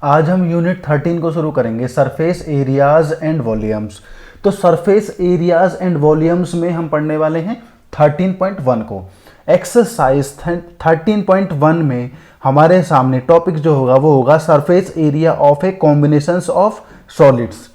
आज हम यूनिट 13 को शुरू करेंगे, सरफेस एरियाज एंड वॉल्यूम्स। तो सरफेस एरियाज एंड वॉल्यूम्स में हम पढ़ने वाले हैं 13.1 को। एक्सरसाइज 13.1 में हमारे सामने टॉपिक जो होगा वो होगा surface area of A combinations of solids.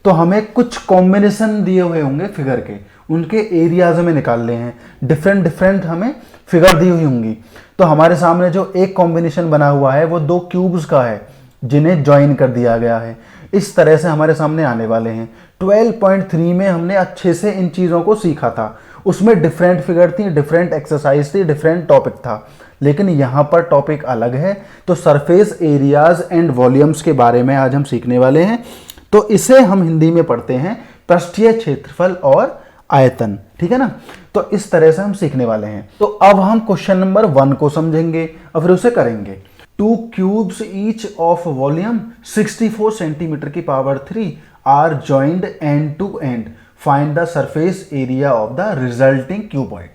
तो हमें कुछ कॉम्बिनेशन दिए हुए होंगे फिगर के, उनके एरियाज हमें निकालने हैं। डिफरेंट हमें फिगर दी हुई होंगी। तो हमारे सामने जो एक कॉम्बिनेशन बना हुआ है वो दो क्यूब्स का है जिन्हें ज्वाइन कर दिया गया है। इस तरह से हमारे सामने आने वाले हैं। 12.3 में हमने अच्छे से इन चीज़ों को सीखा था। उसमें डिफरेंट फिगर थी, डिफरेंट एक्सरसाइज थी, डिफरेंट टॉपिक था। लेकिन यहाँ पर टॉपिक अलग है। तो सरफेस एरियाज एंड वॉल्यूम्स के बारे में आज हम सीखने वाले हैं। तो इसे हम हिंदी में पढ़ते हैं पृष्ठीय क्षेत्रफल और आयतन, ठीक है ना। तो इस तरह से हम सीखने वाले हैं। तो अब हम क्वेश्चन नंबर 1 को समझेंगे और फिर उसे करेंगे। Two cubes each of volume 64 centimetre की power 3 are joined end to end, find the surface area of the resulting cuboid.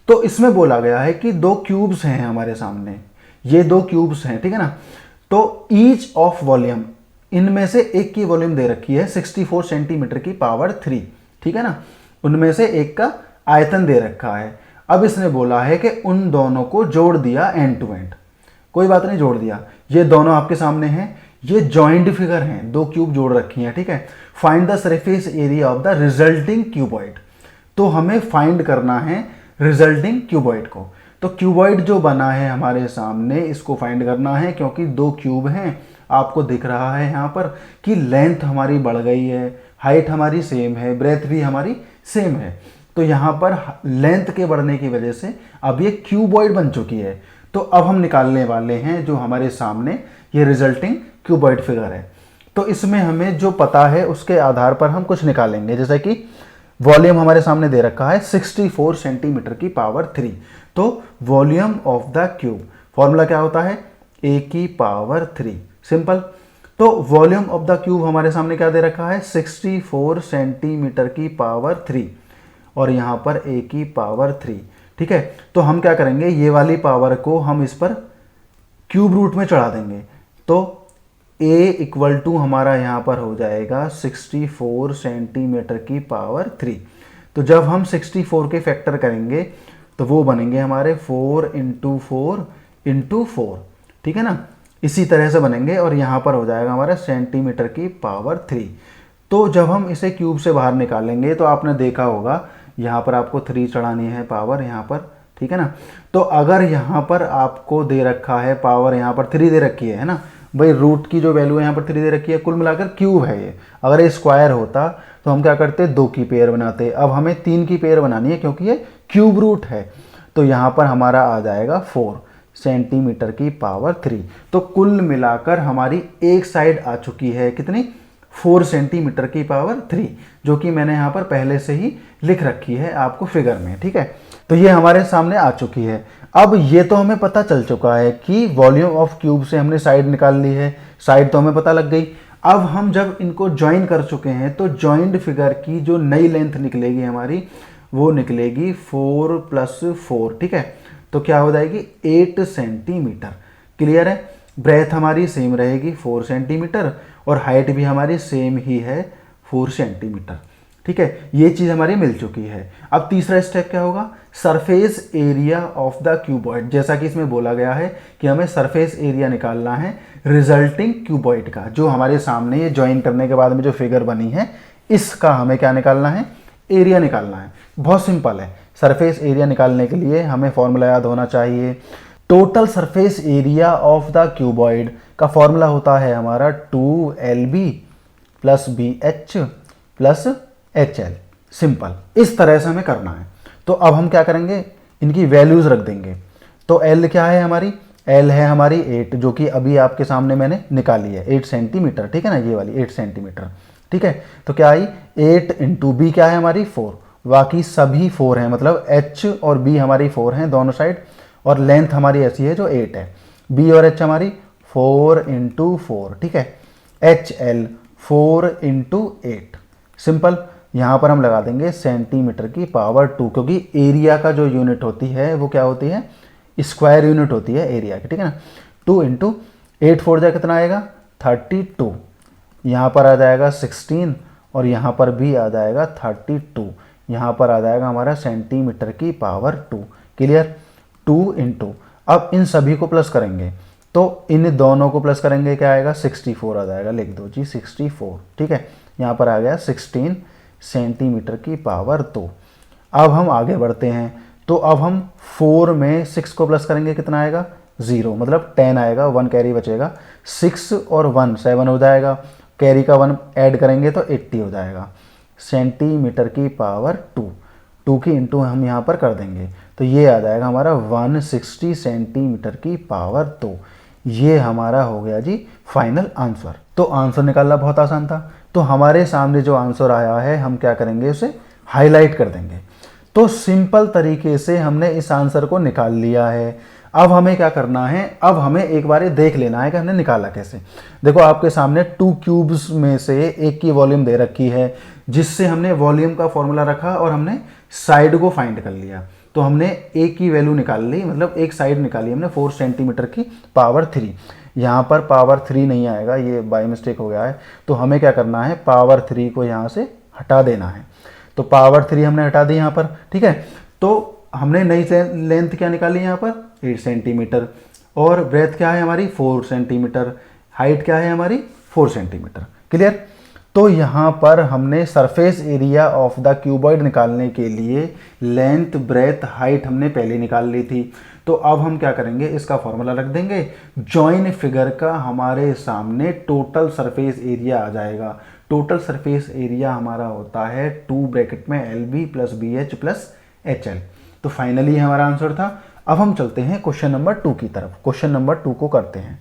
तो इसमें बोला गया है कि दो क्यूब्स हैं हमारे सामने, ये दो क्यूब्स हैं, ठीक है ना। तो ईच ऑफ वॉल्यूम, इनमें से एक की वॉल्यूम दे रखी है 64 सेंटीमीटर की पावर 3, ठीक है ना। उनमें से एक का आयतन दे रखा है। अब इसने बोला है कि उन दोनों को जोड़ दिया एंड टू एंड। कोई बात नहीं, जोड़ दिया। ये दोनों आपके सामने हैं, ये जॉइंट फिगर हैं, दो क्यूब जोड़ रखी हैं, ठीक है। Find the surface area of the resulting cuboid. तो हमें फाइंड करना है रिजल्टिंग क्यूबॉइड को। तो क्यूबॉइड जो बना है हमारे सामने, इसको फाइंड करना है, क्योंकि दो क्यूब हैं। आपको दिख रहा है यहाँ पर कि लेंथ हमारी बढ़ गई है, हाइट हमारी सेम है, ब्रेथ भी हमारी सेम है। तो यहाँ पर लेंथ के बढ़ने की वजह से अब ये क्यूबॉइड बन चुकी है। तो अब हम निकालने वाले हैं जो हमारे सामने ये रिजल्टिंग क्यूबॉइड फिगर है। तो इसमें हमें जो पता है उसके आधार पर हम कुछ निकालेंगे। जैसे कि वॉल्यूम हमारे सामने दे रखा है 64 सेंटीमीटर की पावर 3। तो volume of the cube, formula क्या होता है, a की पावर 3, सिंपल। तो वॉल्यूम ऑफ द क्यूब हमारे सामने क्या दे रखा है, 64 सेंटीमीटर की पावर 3 और यहाँ पर a की पावर 3, ठीक है। तो हम क्या करेंगे, ये वाली पावर को हम इस पर क्यूब रूट में चढ़ा देंगे। तो a इक्वल टू हमारा यहाँ पर हो जाएगा 64 सेंटीमीटर की पावर 3। तो जब हम 64 के फैक्टर करेंगे तो वो बनेंगे हमारे 4 × 4 × 4, ठीक है ना। इसी तरह से बनेंगे और यहाँ पर हो जाएगा हमारा सेंटीमीटर की पावर 3। तो जब हम इसे क्यूब से बाहर निकालेंगे तो आपने देखा होगा यहाँ पर आपको 3 चढ़ानी है पावर यहाँ पर, ठीक है ना। तो अगर यहाँ पर आपको दे रखा है पावर, यहाँ पर 3 दे रखी है ना भाई, रूट की जो वैल्यू है यहाँ पर 3 दे रखी है, कुल मिलाकर क्यूब है ये। अगर ये स्क्वायर होता तो हम क्या करते, 2 की पेयर बनाते। अब हमें 3 की पेयर बनानी है क्योंकि ये क्यूब रूट है। तो यहाँ पर हमारा आ जाएगा 4 सेंटीमीटर की पावर 3। तो कुल मिलाकर हमारी एक साइड आ चुकी है कितनी, 4 सेंटीमीटर की पावर 3, जो कि मैंने यहाँ पर पहले से ही लिख रखी है आपको फिगर में, ठीक है। तो ये हमारे सामने आ चुकी है। अब ये तो हमें पता चल चुका है कि वॉल्यूम ऑफ क्यूब से हमने साइड निकाल ली है, साइड तो हमें पता लग गई। अब हम जब इनको ज्वाइन कर चुके हैं तो जॉइंट फिगर की जो नई लेंथ निकलेगी हमारी, वो निकलेगी 4 + 4, ठीक है। तो क्या हो जाएगी, 8 सेंटीमीटर। क्लियर है। ब्रेथ हमारी सेम रहेगी 4 सेंटीमीटर और हाइट भी हमारी सेम ही है 4 सेंटीमीटर, ठीक है। ये चीज़ हमारी मिल चुकी है। अब तीसरा स्टेप क्या होगा, surface area of the cuboid. जैसा कि इसमें बोला गया है कि हमें सरफेस एरिया निकालना है रिजल्टिंग क्यूबॉइड का। जो हमारे सामने ये ज्वाइन करने के बाद में जो फिगर बनी है, इसका हमें क्या निकालना है, एरिया निकालना है। बहुत सिंपल है। सरफेस एरिया निकालने के लिए हमें फॉर्मूला याद होना चाहिए। Total surface area of the cuboid का फॉर्मूला होता है हमारा 2LB + BH + HL, सिंपल। इस तरह से हमें करना है। तो अब हम क्या करेंगे, इनकी वैल्यूज रख देंगे। तो L क्या है हमारी, L है हमारी 8, जो कि अभी आपके सामने मैंने निकाली है, 8 सेंटीमीटर, ठीक है ना, ये वाली 8 सेंटीमीटर, ठीक है। तो क्या आई, 8 × B क्या है हमारी 4, बाकी सभी 4 हैं, मतलब H और B हमारी 4 हैं दोनों साइड, और लेंथ हमारी ऐसी है जो 8 है। B और H हमारी 4 × 4, ठीक है। HL 4 × 8, simple. यहाँ पर हम लगा देंगे सेंटीमीटर की पावर 2, क्योंकि एरिया का जो यूनिट होती है वो क्या होती है, स्क्वायर यूनिट होती है एरिया की, ठीक है ना। 2 × 8 4 जा कितना आएगा, 32, यहाँ पर आ जाएगा 16 और यहाँ पर भी आ जाएगा 32, यहाँ पर आ जाएगा हमारा सेंटीमीटर की पावर 2। क्लियर? 2 इंटू, अब इन सभी को प्लस करेंगे तो इन दोनों को प्लस करेंगे क्या आएगा, 64 आ जाएगा। लिख दो जी 64। ठीक है, यहाँ पर आ गया 16 सेंटीमीटर की पावर 2। अब हम आगे बढ़ते हैं, तो अब हम 4 में 6 को प्लस करेंगे, कितना आएगा, 0, मतलब 10 आएगा, 1 कैरी बचेगा। 6 और 1 7 हो जाएगा, कैरी का 1 ऐड करेंगे तो 80 हो जाएगा सेंटीमीटर की पावर 2। 2 की इंटू हम यहाँ पर कर देंगे तो ये आ जाएगा हमारा 160 सेंटीमीटर की पावर 2। ये हमारा हो गया जी फाइनल आंसर। तो आंसर निकालना बहुत आसान था। तो हमारे सामने जो आंसर आया है हम क्या करेंगे, उसे हाईलाइट कर देंगे। तो सिंपल तरीके से हमने इस आंसर को निकाल लिया है। अब हमें क्या करना है, अब हमें एक बार ये देख लेना है कि हमने निकाला कैसे। देखो आपके सामने 2 क्यूब्स में से एक की वॉल्यूम दे रखी है, जिससे हमने वॉल्यूम का फॉर्मूला रखा और हमने साइड को फाइंड कर लिया। तो हमने एक की वैल्यू निकाल ली, मतलब एक साइड निकाली हमने 4 सेंटीमीटर की पावर 3। यहाँ पर पावर 3 नहीं आएगा, ये बाय मिस्टेक हो गया है। तो हमें क्या करना है, पावर 3 को यहाँ से हटा देना है। तो पावर 3 हमने हटा दी यहाँ पर। ठीक है, तो हमने नई लेंथ क्या निकाली यहाँ पर, 8 सेंटीमीटर, और ब्रेथ क्या है हमारी 4 सेंटीमीटर, हाइट क्या है हमारी 4 सेंटीमीटर। क्लियर? तो यहाँ पर हमने surface area of the cuboid निकालने के लिए लेंथ, ब्रेथ, हाइट हमने पहले निकाल ली थी। तो अब हम क्या करेंगे, इसका फॉर्मूला रख देंगे। जॉइन फिगर का हमारे सामने टोटल सरफेस एरिया आ जाएगा। टोटल सरफेस एरिया हमारा होता है 2 ब्रैकेट में LB plus BH plus HL। तो फाइनली हमारा आंसर था। अब हम चलते हैं क्वेश्चन नंबर 2 की तरफ। क्वेश्चन नंबर 2 को करते हैं।